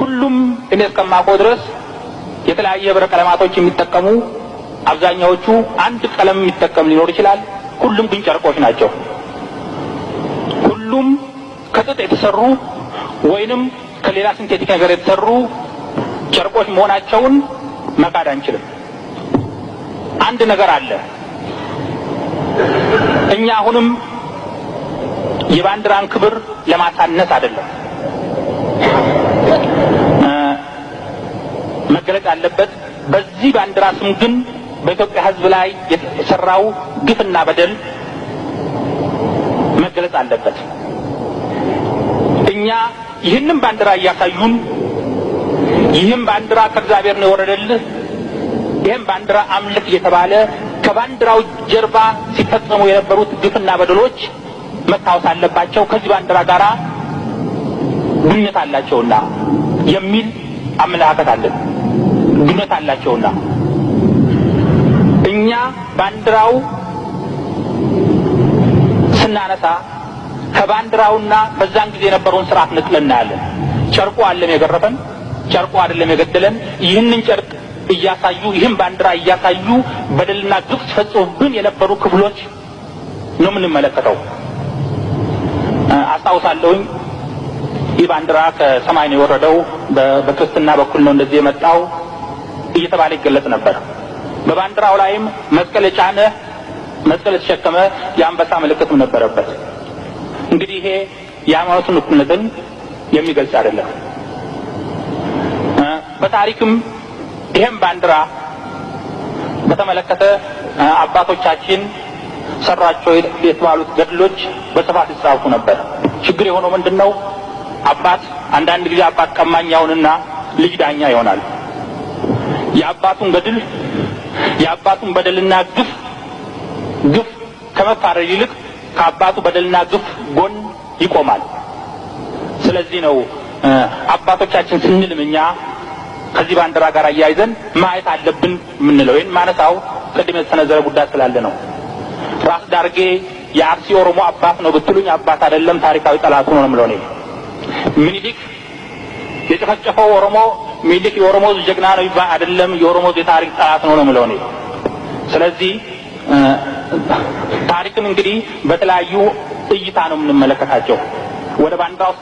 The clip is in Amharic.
ሁሉም እኔ እስከማውቀው ድረስ የተለያየ ህብረ ቀለማቶች የሚጠቀሙ አብዛኛዎቹ አንድ ቀለም የሚጠቀም ሊኖር ይችላል። ሁሉም ግን ጨርቆች ናቸው። ሁሉም ከጥጥ የተሰሩ ወይንም ከሌላ ሲንቴቲክ ነገር የተሰሩ ጨርቆች መሆናቸውን መካድ አንችልም። አንድ ነገር አለ። እኛ አሁንም የባንዲራን ክብር ለማሳነስ አይደለም መገለጽ ያለበት። በዚህ ባንዲራ ስም ግን በኢትዮጵያ ሕዝብ ላይ የተሰራው ግፍና በደል መገለጽ አለበት። እኛ ይህንን ባንዲራ እያሳዩን ይህም ባንዲራ ከእግዚአብሔር ነው የወረደልህ፣ ይህም ባንዲራ አምልክ እየተባለ ከባንዲራው ጀርባ ሲፈጸሙ የነበሩት ግፍና በደሎች መታወስ አለባቸው። ከዚህ ባንዲራ ጋራ ግንኙነት አላቸውና የሚል አመለካከት አለን። ግንኙነት አላቸውና እኛ ባንዲራው ስናነሳ ከባንዲራውና በዛን ጊዜ የነበረውን ስርዓት ነጥለና ያለን ጨርቁ አይደለም የገረፈን፣ ጨርቁ አይደለም የገደለን። ይህንን ጨርቅ እያሳዩ ይህን ባንዲራ እያሳዩ በደልና ግፍ ፈጽሞብን የነበሩ ክፍሎች ነው የምንመለከተው። አስታውሳለሁኝ ይህ ባንዲራ ከሰማይ ነው የወረደው፣ በክርስትና በኩል ነው እንደዚህ የመጣው እየተባለ ይገለጽ ነበር። በባንዲራው ላይም መስቀል የጫነ መስቀል የተሸከመ የአንበሳ ምልክትም ነበረበት። እንግዲህ ይሄ የሃይማኖትን እኩልነትን የሚገልጽ አይደለም። በታሪክም ይሄን ባንዲራ በተመለከተ አባቶቻችን ሰራቸው የተባሉት ገድሎች በስፋት ይጻፉ ነበር። ችግር የሆነው ምንድነው? አባት አንዳንድ ጊዜ አባት ቀማኛውንና ልጅ ዳኛ ይሆናል። የአባቱን ገድል የአባቱን በደልና ግፍ ከመፋረድ ይልቅ ከአባቱ በደልና ግፍ ጎን ይቆማል። ስለዚህ ነው አባቶቻችን ስንልም እኛ ከዚህ ባንዲራ ጋር አያይዘን ማየት አለብን የምንለው። ይሄን ማነሳው ቅድም የተሰነዘረ ጉዳይ ስላለ ነው። ራስ ዳርጌ የአርሲ ኦሮሞ አባት ነው ብትሉኝ አባት አይደለም፣ ታሪካዊ ጠላት ነው የምለው ነው። ምኒልክ የጨፈጨፈው ኦሮሞ ምኒልክ የኦሮሞ ጀግና ነው ይባል አይደለም፣ የኦሮሞ የታሪክ ጠላት ነው የምለው ነው። ስለዚህ ታሪክን እንግዲህ በተለያዩ እይታ ነው የምንመለከታቸው። ወደ ባንዲራው